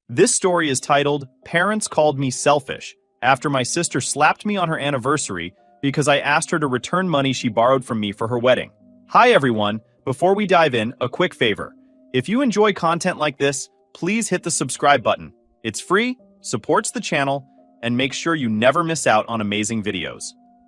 This story is titled, Parents Called Me Selfish, after my sister slapped me on her anniversary because I asked her to return money she borrowed from me for her wedding. Hi everyone, before we dive in, a quick favor. If you enjoy content like this, please hit the subscribe button. It's free, supports the channel, and make sure you never miss out on amazing videos.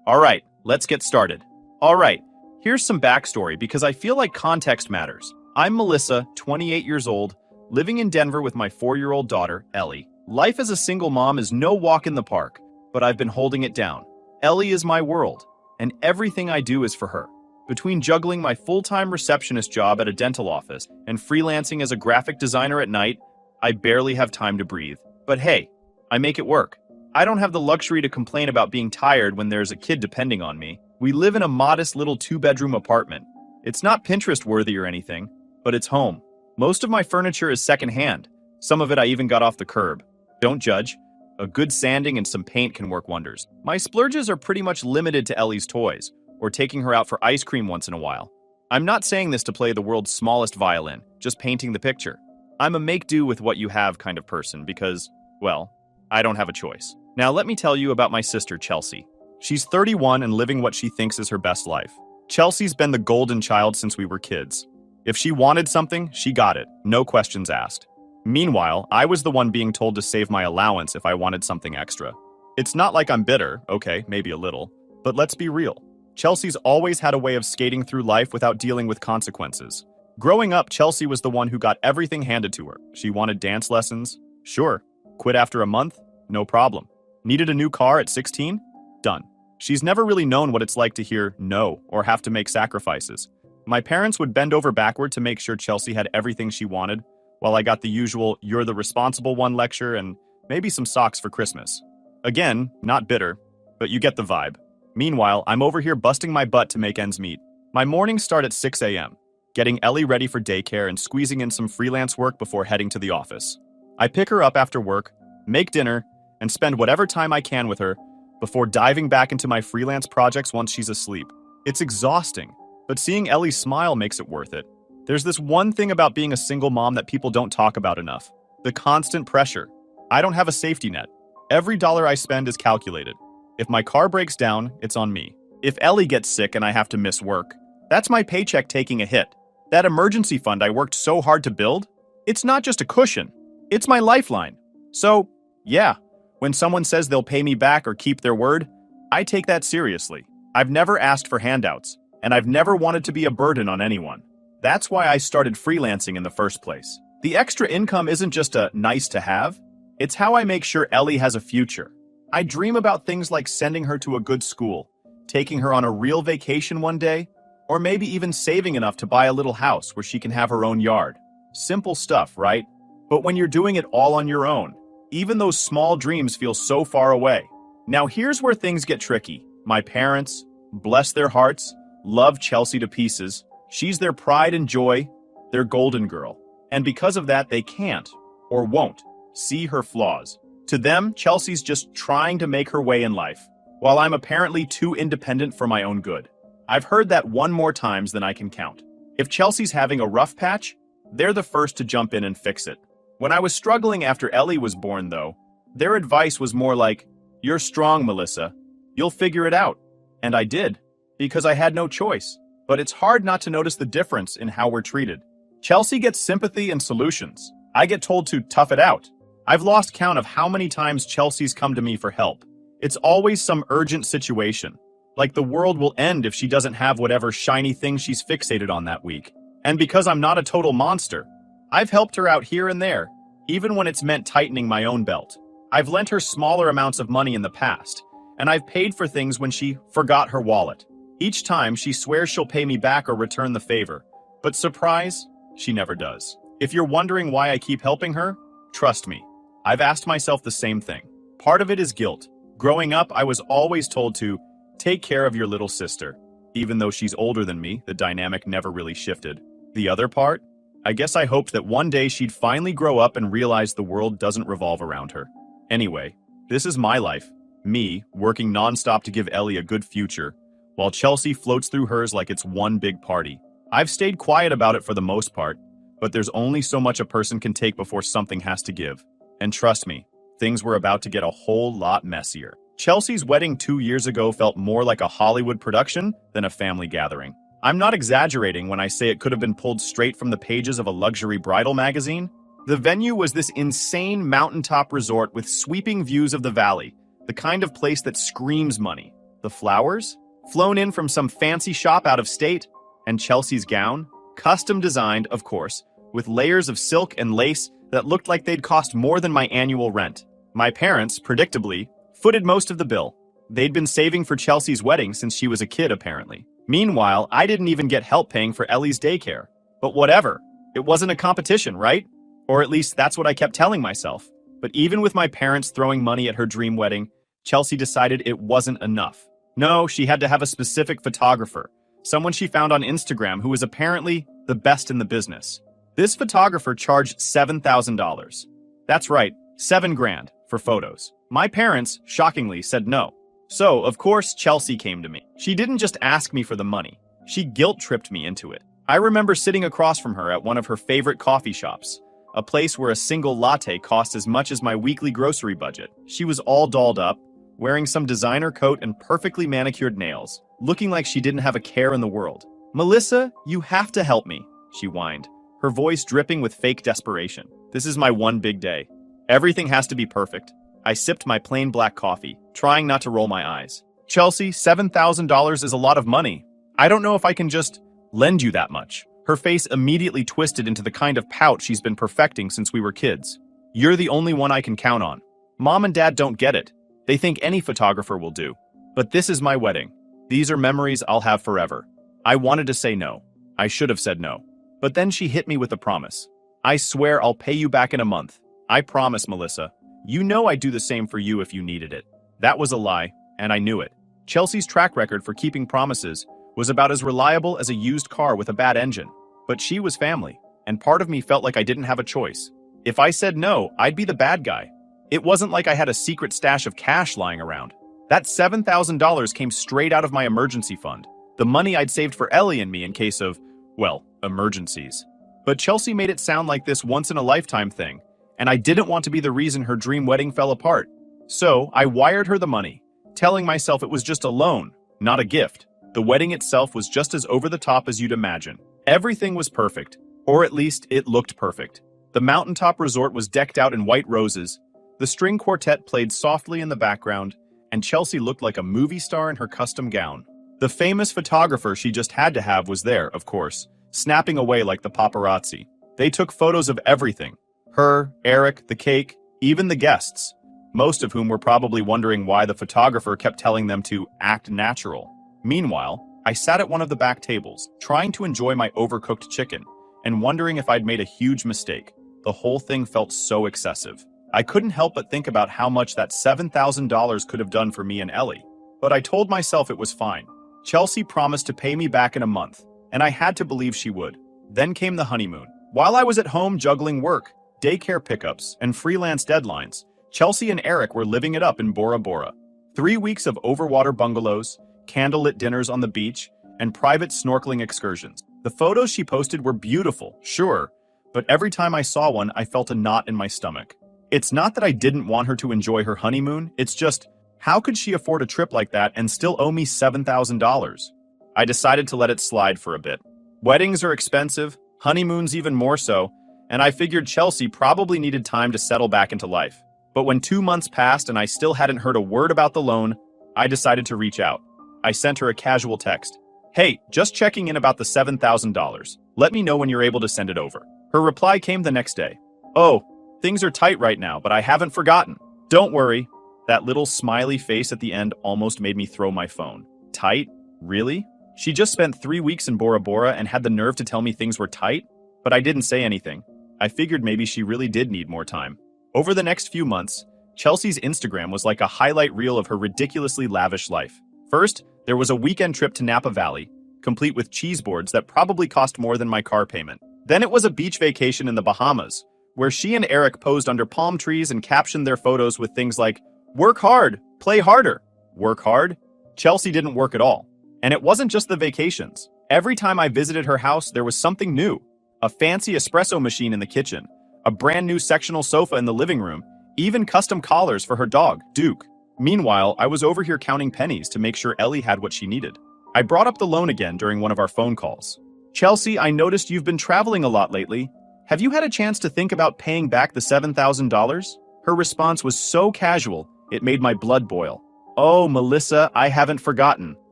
Alright, let's get started. Alright, here's some backstory because I feel like context matters. I'm Melissa, 28 years old, living in Denver with my 4-year-old daughter, Ellie. Life as a single mom is no walk in the park, but I've been holding it down. Ellie is my world, and everything I do is for her. Between juggling my full-time receptionist job at a dental office and freelancing as a graphic designer at night, I barely have time to breathe. But hey, I make it work. I don't have the luxury to complain about being tired when there's a kid depending on me. We live in a modest little 2-bedroom apartment. It's not Pinterest-worthy or anything, but it's home. Most of my furniture is secondhand. Some of it I even got off the curb. Don't judge. A good sanding and some paint can work wonders. My splurges are pretty much limited to Ellie's toys, or taking her out for ice cream once in a while. I'm not saying this to play the world's smallest violin, just painting the picture. I'm a make-do with what you have kind of person because, well, I don't have a choice. Now let me tell you about my sister, Chelsea. She's 31 and living what she thinks is her best life. Chelsea's been the golden child since we were kids. If she wanted something, she got it, no questions asked. Meanwhile, I was the one being told to save my allowance if I wanted something extra. It's not like I'm bitter, okay, maybe a little, but let's be real. Chelsea's always had a way of skating through life without dealing with consequences. Growing up, Chelsea was the one who got everything handed to her. She wanted dance lessons? Sure. Quit after a month? No problem. Needed a new car at 16? Done. She's never really known what it's like to hear no or have to make sacrifices. My parents would bend over backward to make sure Chelsea had everything she wanted, while I got the usual "you're the responsible one" lecture and maybe some socks for Christmas. Again, not bitter, but you get the vibe. Meanwhile, I'm over here busting my butt to make ends meet. My mornings start at 6 a.m., getting Ellie ready for daycare and squeezing in some freelance work before heading to the office. I pick her up after work, make dinner, and spend whatever time I can with her before diving back into my freelance projects once she's asleep. It's exhausting, but seeing Ellie smile makes it worth it. There's this one thing about being a single mom that people don't talk about enough: the constant pressure. I don't have a safety net. Every dollar I spend is calculated. If my car breaks down, it's on me. If Ellie gets sick and I have to miss work, that's my paycheck taking a hit. That emergency fund I worked so hard to build, it's not just a cushion, it's my lifeline. So, yeah, when someone says they'll pay me back or keep their word, I take that seriously. I've never asked for handouts, and I've never wanted to be a burden on anyone. That's why I started freelancing in the first place. The extra income isn't just a nice to have, it's how I make sure Ellie has a future. I dream about things like sending her to a good school, taking her on a real vacation one day, or maybe even saving enough to buy a little house where she can have her own yard. Simple stuff, right? But when you're doing it all on your own, even those small dreams feel so far away. Now here's where things get tricky. My parents, bless their hearts, love Chelsea to pieces. She's their pride and joy, their golden girl. And because of that, they can't, or won't, see her flaws. To them, Chelsea's just trying to make her way in life, while I'm apparently too independent for my own good. I've heard that one more times than I can count. If Chelsea's having a rough patch, they're the first to jump in and fix it. When I was struggling after Ellie was born, though, their advice was more like, "You're strong, Melissa. You'll figure it out." And I did, because I had no choice. But it's hard not to notice the difference in how we're treated. Chelsea gets sympathy and solutions. I get told to tough it out. I've lost count of how many times Chelsea's come to me for help. It's always some urgent situation, like the world will end if she doesn't have whatever shiny thing she's fixated on that week. And because I'm not a total monster, I've helped her out here and there, even when it's meant tightening my own belt. I've lent her smaller amounts of money in the past, and I've paid for things when she forgot her wallet. Each time, she swears she'll pay me back or return the favor. But surprise, she never does. If you're wondering why I keep helping her, trust me, I've asked myself the same thing. Part of it is guilt. Growing up, I was always told to take care of your little sister. Even though she's older than me, the dynamic never really shifted. The other part? I guess I hoped that one day she'd finally grow up and realize the world doesn't revolve around her. Anyway, this is my life. Me, working nonstop to give Ellie a good future, while Chelsea floats through hers like it's one big party. I've stayed quiet about it for the most part, but there's only so much a person can take before something has to give. And trust me, things were about to get a whole lot messier. Chelsea's wedding 2 years ago felt more like a Hollywood production than a family gathering. I'm not exaggerating when I say it could have been pulled straight from the pages of a luxury bridal magazine. The venue was this insane mountaintop resort with sweeping views of the valley, the kind of place that screams money. The flowers? Flown in from some fancy shop out of state. And Chelsea's gown? Custom designed, of course, with layers of silk and lace that looked like they'd cost more than my annual rent. My parents, predictably, footed most of the bill. They'd been saving for Chelsea's wedding since she was a kid, apparently. Meanwhile, I didn't even get help paying for Ellie's daycare. But whatever. It wasn't a competition, right? Or at least that's what I kept telling myself. But even with my parents throwing money at her dream wedding, Chelsea decided it wasn't enough. No, she had to have a specific photographer, someone she found on Instagram who was apparently the best in the business. This photographer charged $7,000. That's right, $7,000 for photos. My parents, shockingly, said no. So, of course, Chelsea came to me. She didn't just ask me for the money. She guilt-tripped me into it. I remember sitting across from her at one of her favorite coffee shops, a place where a single latte cost as much as my weekly grocery budget. She was all dolled up, wearing some designer coat and perfectly manicured nails, looking like she didn't have a care in the world. "Melissa, you have to help me," she whined, her voice dripping with fake desperation. "This is my one big day. Everything has to be perfect." I sipped my plain black coffee, trying not to roll my eyes. "Chelsea, $7,000 is a lot of money. I don't know if I can just lend you that much." Her face immediately twisted into the kind of pout she's been perfecting since we were kids. "You're the only one I can count on. Mom and Dad don't get it. They think any photographer will do. But this is my wedding. These are memories I'll have forever." I wanted to say no. I should have said no. But then she hit me with a promise. "I swear I'll pay you back in a month. I promise, Melissa. You know I'd do the same for you if you needed it." That was a lie, and I knew it. Chelsea's track record for keeping promises was about as reliable as a used car with a bad engine. But she was family, and part of me felt like I didn't have a choice. If I said no, I'd be the bad guy. It wasn't like I had a secret stash of cash lying around. That $7,000 came straight out of my emergency fund, the money I'd saved for Ellie and me in case of, well, emergencies. But Chelsea made it sound like this once-in-a-lifetime thing, and I didn't want to be the reason her dream wedding fell apart. So I wired her the money, telling myself it was just a loan, not a gift. The wedding itself was just as over the top as you'd imagine. Everything was perfect, or at least it looked perfect. The mountaintop resort was decked out in white roses, the string quartet played softly in the background, and Chelsea looked like a movie star in her custom gown. The famous photographer she just had to have was there, of course, snapping away like the paparazzi. They took photos of everything. Her, Eric, the cake, even the guests, most of whom were probably wondering why the photographer kept telling them to act natural. Meanwhile, I sat at one of the back tables, trying to enjoy my overcooked chicken, and wondering if I'd made a huge mistake. The whole thing felt so excessive. I couldn't help but think about how much that $7,000 could have done for me and Ellie. But I told myself it was fine. Chelsea promised to pay me back in a month, and I had to believe she would. Then came the honeymoon. While I was at home juggling work, daycare pickups, and freelance deadlines, Chelsea and Eric were living it up in Bora Bora. 3 weeks of overwater bungalows, candlelit dinners on the beach, and private snorkeling excursions. The photos she posted were beautiful, sure, but every time I saw one, I felt a knot in my stomach. It's not that I didn't want her to enjoy her honeymoon, it's just, how could she afford a trip like that and still owe me $7,000? I decided to let it slide for a bit. Weddings are expensive, honeymoons even more so, and I figured Chelsea probably needed time to settle back into life. But when 2 months passed and I still hadn't heard a word about the loan, I decided to reach out. I sent her a casual text. "Hey, just checking in about the $7,000. Let me know when you're able to send it over." Her reply came the next day. "Oh, things are tight right now, but I haven't forgotten. Don't worry." That little smiley face at the end almost made me throw my phone. Tight? Really? She just spent 3 weeks in Bora Bora and had the nerve to tell me things were tight? But I didn't say anything. I figured maybe she really did need more time. Over the next few months, Chelsea's Instagram was like a highlight reel of her ridiculously lavish life. First, there was a weekend trip to Napa Valley, complete with cheese boards that probably cost more than my car payment. Then it was a beach vacation in the Bahamas, where she and Eric posed under palm trees and captioned their photos with things like, "Work hard, play harder." Work hard? Chelsea didn't work at all. And it wasn't just the vacations. Every time I visited her house, there was something new. A fancy espresso machine in the kitchen, a brand new sectional sofa in the living room, even custom collars for her dog, Duke. Meanwhile, I was over here counting pennies to make sure Ellie had what she needed. I brought up the loan again during one of our phone calls. Chelsea, I noticed you've been traveling a lot lately. Have you had a chance to think about paying back the $7,000? Her response was so casual, it made my blood boil. Oh, Melissa, I haven't forgotten.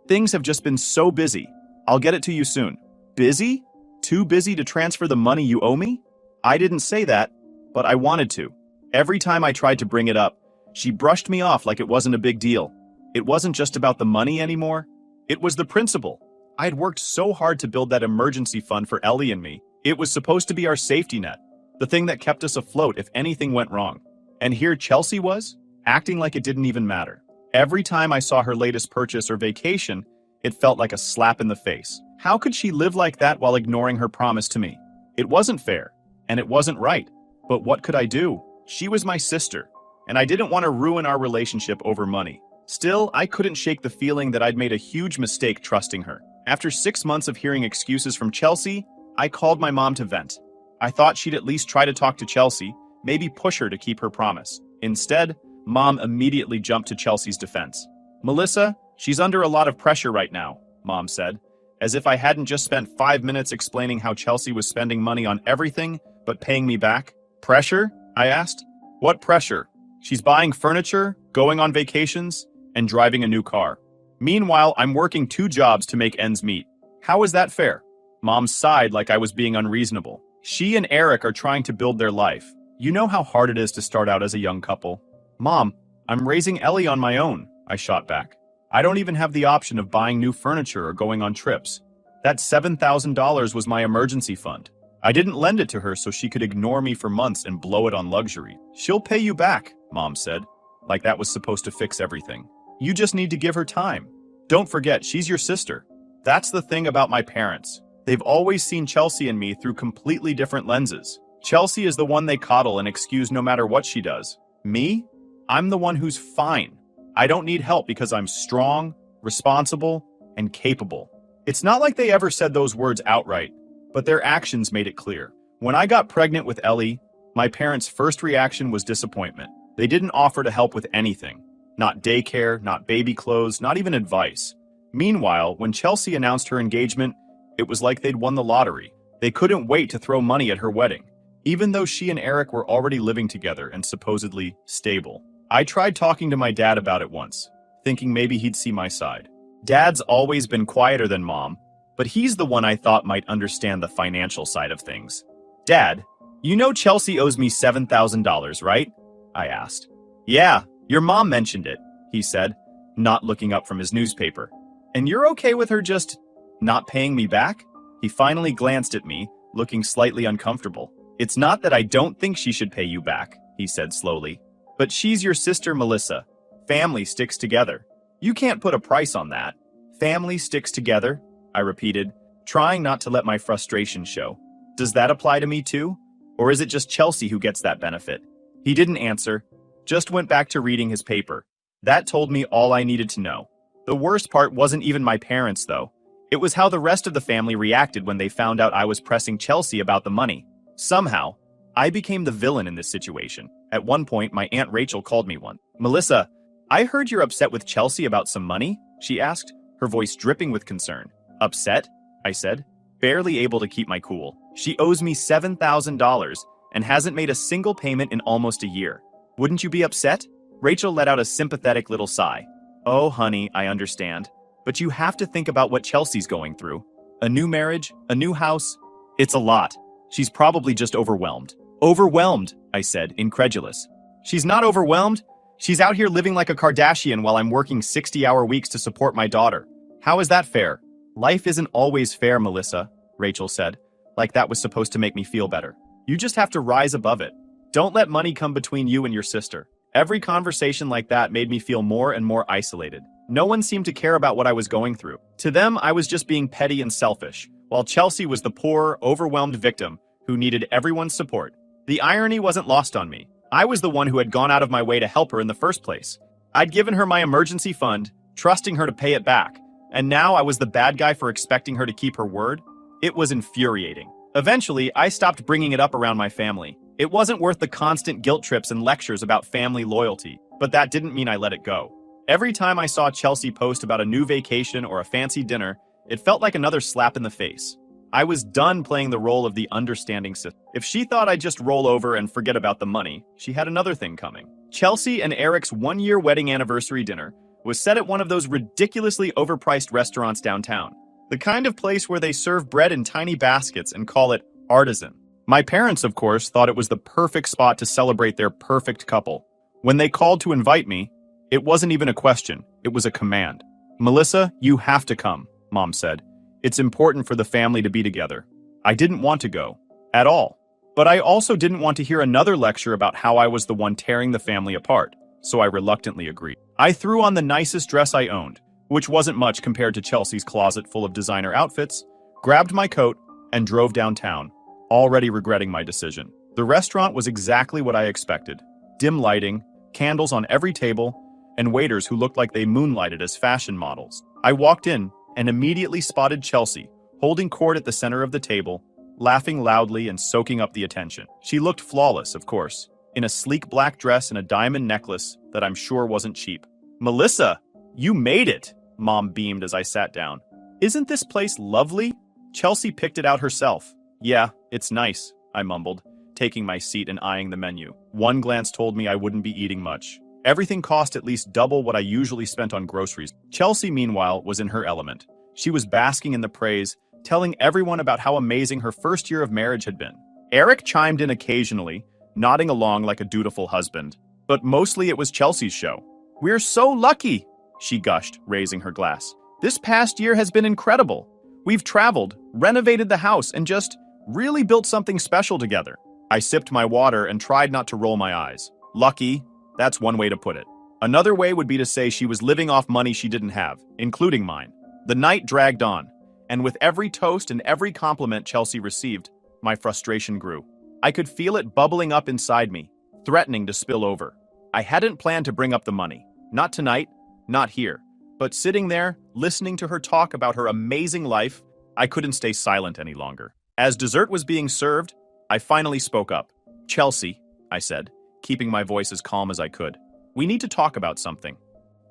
Things have just been so busy. I'll get it to you soon. Busy? Too busy to transfer the money you owe me? I didn't say that, but I wanted to. Every time I tried to bring it up, she brushed me off like it wasn't a big deal. It wasn't just about the money anymore. It was the principle. I had worked so hard to build that emergency fund for Ellie and me. It was supposed to be our safety net, the thing that kept us afloat if anything went wrong. And here Chelsea was, acting like it didn't even matter. Every time I saw her latest purchase or vacation, it felt like a slap in the face. How could she live like that while ignoring her promise to me? It wasn't fair, and it wasn't right. But what could I do? She was my sister, and I didn't want to ruin our relationship over money. Still, I couldn't shake the feeling that I'd made a huge mistake trusting her. After 6 months of hearing excuses from Chelsea, I called my mom to vent. I thought she'd at least try to talk to Chelsea, maybe push her to keep her promise. Instead, Mom immediately jumped to Chelsea's defense. Melissa, she's under a lot of pressure right now, Mom said, as if I hadn't just spent 5 minutes explaining how Chelsea was spending money on everything but paying me back. Pressure? I asked. What pressure? She's buying furniture, going on vacations, and driving a new car. Meanwhile, I'm working 2 jobs to make ends meet. How is that fair? Mom sighed like I was being unreasonable. She and Eric are trying to build their life. You know how hard it is to start out as a young couple. Mom, I'm raising Ellie on my own, I shot back. I don't even have the option of buying new furniture or going on trips. That $7,000 was my emergency fund. I didn't lend it to her so she could ignore me for months and blow it on luxury. She'll pay you back, Mom said, like that was supposed to fix everything. You just need to give her time. Don't forget, she's your sister. That's the thing about my parents. They've always seen Chelsea and me through completely different lenses. Chelsea is the one they coddle and excuse no matter what she does. Me? I'm the one who's fine. I don't need help because I'm strong, responsible, and capable. It's not like they ever said those words outright, but their actions made it clear. When I got pregnant with Ellie, my parents' first reaction was disappointment. They didn't offer to help with anything. Not daycare, not baby clothes, not even advice. Meanwhile, when Chelsea announced her engagement, it was like they'd won the lottery. They couldn't wait to throw money at her wedding, even though she and Eric were already living together and supposedly stable. I tried talking to my dad about it once, thinking maybe he'd see my side. Dad's always been quieter than Mom, but he's the one I thought might understand the financial side of things. Dad, you know Chelsea owes me $7,000, right? I asked. Yeah, your mom mentioned it, he said, not looking up from his newspaper. And you're okay with her just not paying me back? He finally glanced at me, looking slightly uncomfortable. It's not that I don't think she should pay you back, he said slowly. But she's your sister, Melissa. Family sticks together. You can't put a price on that. Family sticks together, I repeated, trying not to let my frustration show. Does that apply to me too? Or is it just Chelsea who gets that benefit? He didn't answer, just went back to reading his paper. That told me all I needed to know. The worst part wasn't even my parents, though. It was how the rest of the family reacted when they found out I was pressing Chelsea about the money. Somehow, I became the villain in this situation. At one point, my Aunt Rachel called me one. Melissa, I heard you're upset with Chelsea about some money, she asked, her voice dripping with concern. Upset? I said, barely able to keep my cool. She owes me $7,000 and hasn't made a single payment in almost a year. Wouldn't you be upset? Rachel let out a sympathetic little sigh. Oh, honey, I understand. But you have to think about what Chelsea's going through. A new marriage, a new house. It's a lot. She's probably just overwhelmed. Overwhelmed, I said, incredulous. She's not overwhelmed. She's out here living like a Kardashian while I'm working 60-hour weeks to support my daughter. How is that fair? Life isn't always fair, Melissa, Rachel said, like that was supposed to make me feel better. You just have to rise above it. Don't let money come between you and your sister. Every conversation like that made me feel more and more isolated. No one seemed to care about what I was going through. To them, I was just being petty and selfish, while Chelsea was the poor, overwhelmed victim who needed everyone's support. The irony wasn't lost on me. I was the one who had gone out of my way to help her in the first place. I'd given her my emergency fund, trusting her to pay it back, and now I was the bad guy for expecting her to keep her word? It was infuriating. Eventually, I stopped bringing it up around my family. It wasn't worth the constant guilt trips and lectures about family loyalty, but that didn't mean I let it go. Every time I saw Chelsea post about a new vacation or a fancy dinner, it felt like another slap in the face. I was done playing the role of the understanding sister. If she thought I'd just roll over and forget about the money, she had another thing coming. Chelsea and Eric's one-year wedding anniversary dinner was set at one of those ridiculously overpriced restaurants downtown. The kind of place where they serve bread in tiny baskets and call it artisan. My parents, of course, thought it was the perfect spot to celebrate their perfect couple. When they called to invite me, it wasn't even a question, it was a command. "Melissa, you have to come," Mom said. "It's important for the family to be together." I didn't want to go, at all. But I also didn't want to hear another lecture about how I was the one tearing the family apart, so I reluctantly agreed. I threw on the nicest dress I owned, which wasn't much compared to Chelsea's closet full of designer outfits, grabbed my coat, and drove downtown, already regretting my decision. The restaurant was exactly what I expected. Dim lighting, candles on every table, and waiters who looked like they moonlighted as fashion models. I walked in and immediately spotted Chelsea, holding court at the center of the table, laughing loudly and soaking up the attention. She looked flawless, of course, in a sleek black dress and a diamond necklace that I'm sure wasn't cheap. "Melissa, you made it," Mom beamed as I sat down. "Isn't this place lovely?" Chelsea picked it out herself. "Yeah, it's nice," I mumbled, taking my seat and eyeing the menu. One glance told me I wouldn't be eating much. Everything cost at least double what I usually spent on groceries. Chelsea, meanwhile, was in her element. She was basking in the praise, telling everyone about how amazing her first year of marriage had been. Eric chimed in occasionally, nodding along like a dutiful husband. But mostly it was Chelsea's show. "We're so lucky," she gushed, raising her glass. "This past year has been incredible. We've traveled, renovated the house, and just really built something special together." I sipped my water and tried not to roll my eyes. Lucky? That's one way to put it. Another way would be to say she was living off money she didn't have, including mine. The night dragged on, and with every toast and every compliment Chelsea received, my frustration grew. I could feel it bubbling up inside me, threatening to spill over. I hadn't planned to bring up the money. Not tonight, not here. But sitting there, listening to her talk about her amazing life, I couldn't stay silent any longer. As dessert was being served, I finally spoke up. "Chelsea," I said, keeping my voice as calm as I could. "We need to talk about something."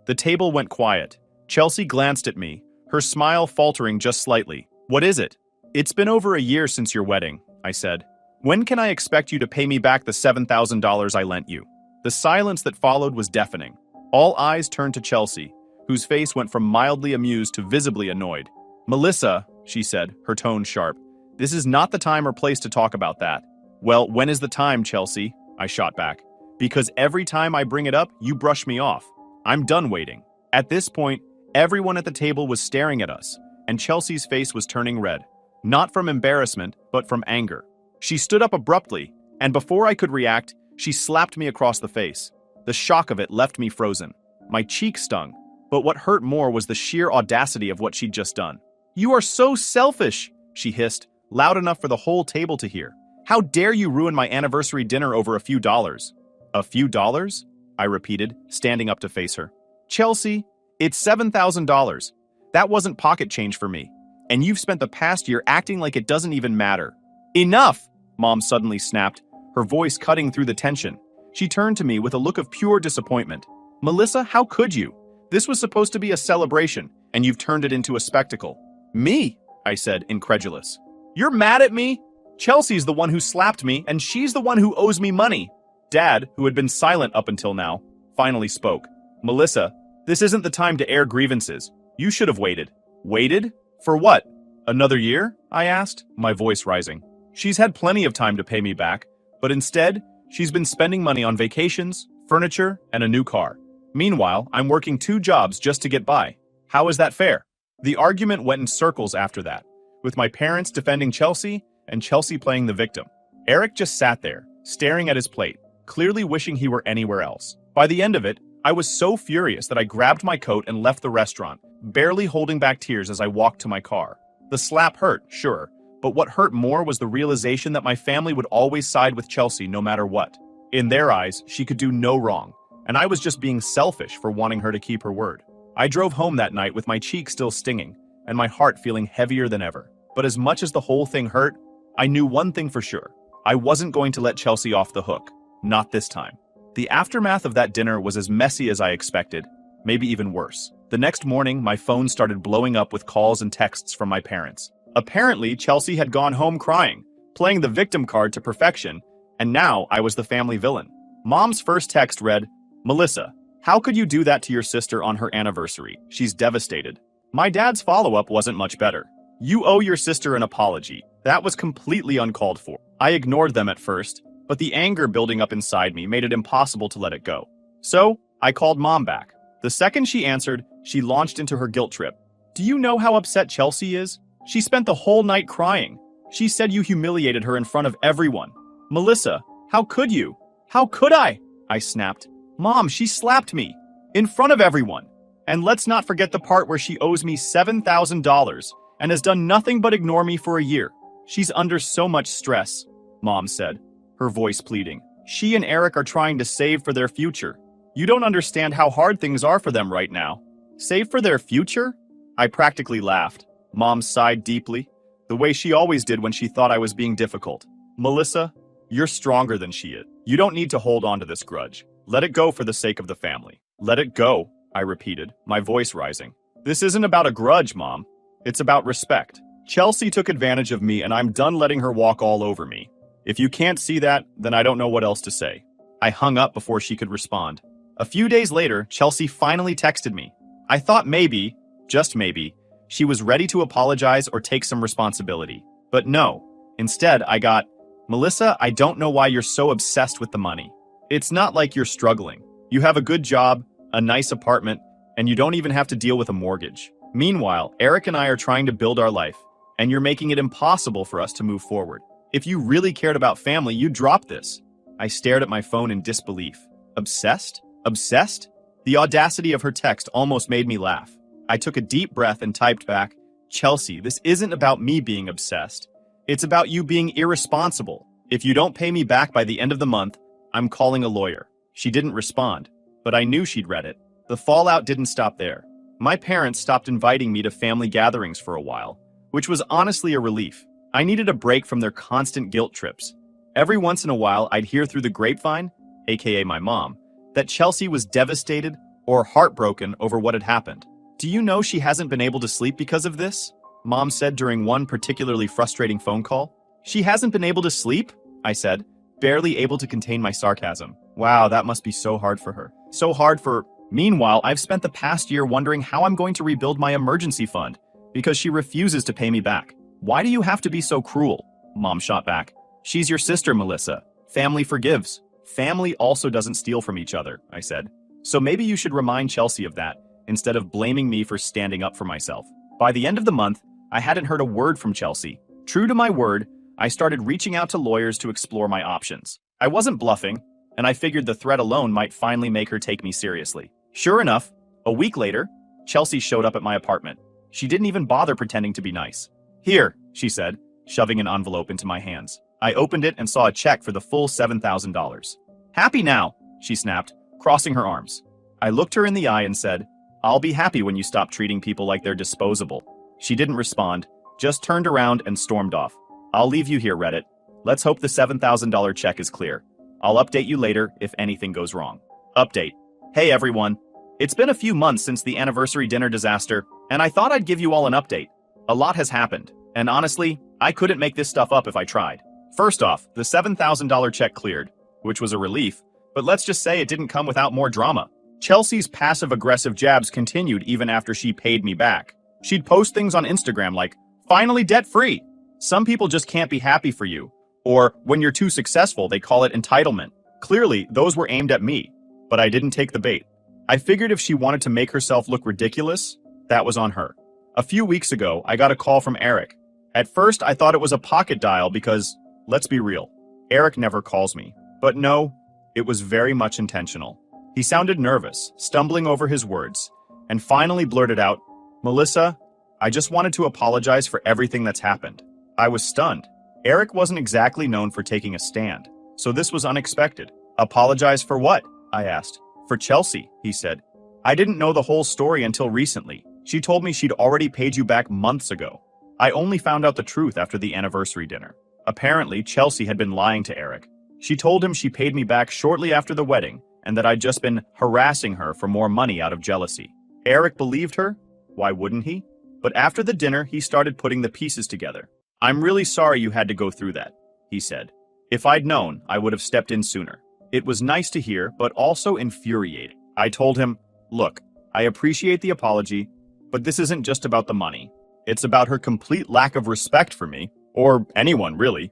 The table went quiet. Chelsea glanced at me, her smile faltering just slightly. "What is it?" "It's been over a year since your wedding," I said. "When can I expect you to pay me back the $7,000 I lent you?" The silence that followed was deafening. All eyes turned to Chelsea, whose face went from mildly amused to visibly annoyed. "Melissa," she said, her tone sharp, "this is not the time or place to talk about that." "Well, when is the time, Chelsea?" I shot back. "Because every time I bring it up, you brush me off. I'm done waiting." At this point, everyone at the table was staring at us, and Chelsea's face was turning red. Not from embarrassment, but from anger. She stood up abruptly, and before I could react, she slapped me across the face. The shock of it left me frozen. My cheek stung, but what hurt more was the sheer audacity of what she'd just done. "You are so selfish," she hissed, loud enough for the whole table to hear. "How dare you ruin my anniversary dinner over a few dollars?" "A few dollars?" I repeated, standing up to face her. "Chelsea, it's $7,000. That wasn't pocket change for me. And you've spent the past year acting like it doesn't even matter." "Enough!" Mom suddenly snapped, her voice cutting through the tension. She turned to me with a look of pure disappointment. "Melissa, how could you? This was supposed to be a celebration, and you've turned it into a spectacle." "Me?" I said, incredulous. "You're mad at me? Chelsea's the one who slapped me, and she's the one who owes me money." Dad, who had been silent up until now, finally spoke. "Melissa, this isn't the time to air grievances. You should have waited." "Waited? For what? Another year?" I asked, my voice rising. "She's had plenty of time to pay me back, but instead, she's been spending money on vacations, furniture, and a new car. Meanwhile, I'm working 2 jobs just to get by. How is that fair?" The argument went in circles after that, with my parents defending Chelsea and Chelsea playing the victim. Eric just sat there, staring at his plate, clearly wishing he were anywhere else. By the end of it, I was so furious that I grabbed my coat and left the restaurant, barely holding back tears as I walked to my car. The slap hurt, sure, but what hurt more was the realization that my family would always side with Chelsea no matter what. In their eyes, she could do no wrong, and I was just being selfish for wanting her to keep her word. I drove home that night with my cheek still stinging, and my heart feeling heavier than ever. But as much as the whole thing hurt, I knew one thing for sure. I wasn't going to let Chelsea off the hook. Not this time. The aftermath of that dinner was as messy as I expected, maybe even worse. The next morning, my phone started blowing up with calls and texts from my parents. Apparently, Chelsea had gone home crying, playing the victim card to perfection, and now I was the family villain. Mom's first text read, "Melissa, how could you do that to your sister on her anniversary? She's devastated." My dad's follow-up wasn't much better. "You owe your sister an apology. That was completely uncalled for." I ignored them at first, but the anger building up inside me made it impossible to let it go. So, I called Mom back. The second she answered, she launched into her guilt trip. "Do you know how upset Chelsea is? She spent the whole night crying. She said you humiliated her in front of everyone. Melissa, how could you? How could I?" I snapped. "Mom, she slapped me. In front of everyone. And let's not forget the part where she owes me $7,000 and has done nothing but ignore me for a year. She's under so much stress," Mom said, her voice pleading. "She and Eric are trying to save for their future. You don't understand how hard things are for them right now." "Save for their future?" I practically laughed. Mom sighed deeply, the way she always did when she thought I was being difficult. "Melissa, you're stronger than she is. You don't need to hold on to this grudge. Let it go for the sake of the family." "Let it go," I repeated, my voice rising. "This isn't about a grudge, Mom. It's about respect. Chelsea took advantage of me and I'm done letting her walk all over me. If you can't see that, then I don't know what else to say." I hung up before she could respond. A few days later, Chelsea finally texted me. I thought maybe, just maybe, she was ready to apologize or take some responsibility. But no. Instead, I got, "Melissa, I don't know why you're so obsessed with the money. It's not like you're struggling. You have a good job, a nice apartment, and you don't even have to deal with a mortgage. Meanwhile, Eric and I are trying to build our life, and you're making it impossible for us to move forward. If you really cared about family, you'd drop this." I stared at my phone in disbelief. Obsessed? Obsessed? The audacity of her text almost made me laugh. I took a deep breath and typed back, "Chelsea, this isn't about me being obsessed. It's about you being irresponsible. If you don't pay me back by the end of the month, I'm calling a lawyer." She didn't respond, but I knew she'd read it. The fallout didn't stop there. My parents stopped inviting me to family gatherings for a while, which was honestly a relief. I needed a break from their constant guilt trips. Every once in a while, I'd hear through the grapevine, aka my mom, that Chelsea was devastated or heartbroken over what had happened. "Do you know she hasn't been able to sleep because of this?" Mom said during one particularly frustrating phone call. "She hasn't been able to sleep?" I said, barely able to contain my sarcasm. Wow, that must be so hard for her. So hard for... Meanwhile, I've spent the past year wondering how I'm going to rebuild my emergency fund because she refuses to pay me back. "Why do you have to be so cruel?" Mom shot back. "She's your sister, Melissa. Family forgives. Family also doesn't steal from each other," I said. "So maybe you should remind Chelsea of that, instead of blaming me for standing up for myself." By the end of the month, I hadn't heard a word from Chelsea. True to my word, I started reaching out to lawyers to explore my options. I wasn't bluffing, and I figured the threat alone might finally make her take me seriously. Sure enough, a week later, Chelsea showed up at my apartment. She didn't even bother pretending to be nice. "Here," she said, shoving an envelope into my hands. I opened it and saw a check for the full $7,000. "Happy now," she snapped, crossing her arms. I looked her in the eye and said, "I'll be happy when you stop treating people like they're disposable." She didn't respond, just turned around and stormed off. "I'll leave you here, Reddit. Let's hope the $7,000 check is clear. I'll update you later if anything goes wrong." Update. Hey everyone. It's been a few months since the anniversary dinner disaster, and I thought I'd give you all an update. A lot has happened, and honestly, I couldn't make this stuff up if I tried. First off, the $7,000 check cleared, which was a relief, but let's just say it didn't come without more drama. Chelsea's passive-aggressive jabs continued even after she paid me back. She'd post things on Instagram like, "Finally debt-free. Some people just can't be happy for you." Or, "When you're too successful, they call it entitlement." Clearly, those were aimed at me, but I didn't take the bait. I figured if she wanted to make herself look ridiculous, that was on her. A few weeks ago, I got a call from Eric. At first, I thought it was a pocket dial because, let's be real, Eric never calls me. But no, it was very much intentional. He sounded nervous, stumbling over his words, and finally blurted out, "Melissa, I just wanted to apologize for everything that's happened." I was stunned. Eric wasn't exactly known for taking a stand, so this was unexpected. "Apologize for what?" I asked. "For Chelsea," he said. "I didn't know the whole story until recently. She told me she'd already paid you back months ago. I only found out the truth after the anniversary dinner." Apparently, Chelsea had been lying to Eric. She told him she paid me back shortly after the wedding and that I'd just been harassing her for more money out of jealousy. Eric believed her. Why wouldn't he? But after the dinner, he started putting the pieces together. "I'm really sorry you had to go through that," he said. "If I'd known, I would have stepped in sooner." It was nice to hear, but also infuriating. I told him, "Look, I appreciate the apology, but this isn't just about the money. It's about her complete lack of respect for me, or anyone really."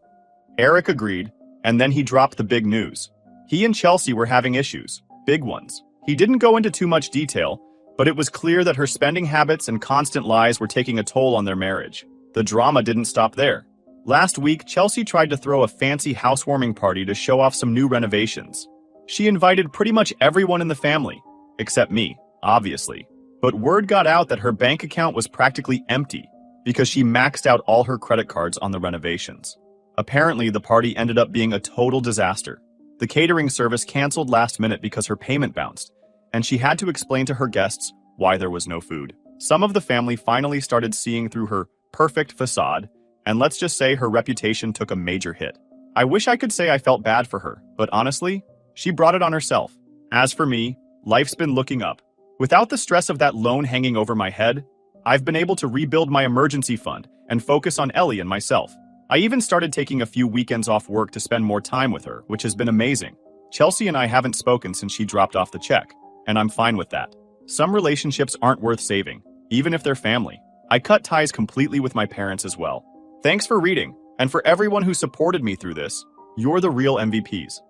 Eric agreed, and then he dropped the big news. He and Chelsea were having issues, big ones. He didn't go into too much detail, but it was clear that her spending habits and constant lies were taking a toll on their marriage. The drama didn't stop there. Last week, Chelsea tried to throw a fancy housewarming party to show off some new renovations. She invited pretty much everyone in the family, except me, obviously. But word got out that her bank account was practically empty because she maxed out all her credit cards on the renovations. Apparently, the party ended up being a total disaster. The catering service canceled last minute because her payment bounced, and she had to explain to her guests why there was no food. Some of the family finally started seeing through her perfect facade, and let's just say her reputation took a major hit. I wish I could say I felt bad for her, but honestly, she brought it on herself. As for me, life's been looking up. Without the stress of that loan hanging over my head, I've been able to rebuild my emergency fund and focus on Ellie and myself. I even started taking a few weekends off work to spend more time with her, which has been amazing. Chelsea and I haven't spoken since she dropped off the check, and I'm fine with that. Some relationships aren't worth saving, even if they're family. I cut ties completely with my parents as well. Thanks for reading, and for everyone who supported me through this. You're the real MVPs.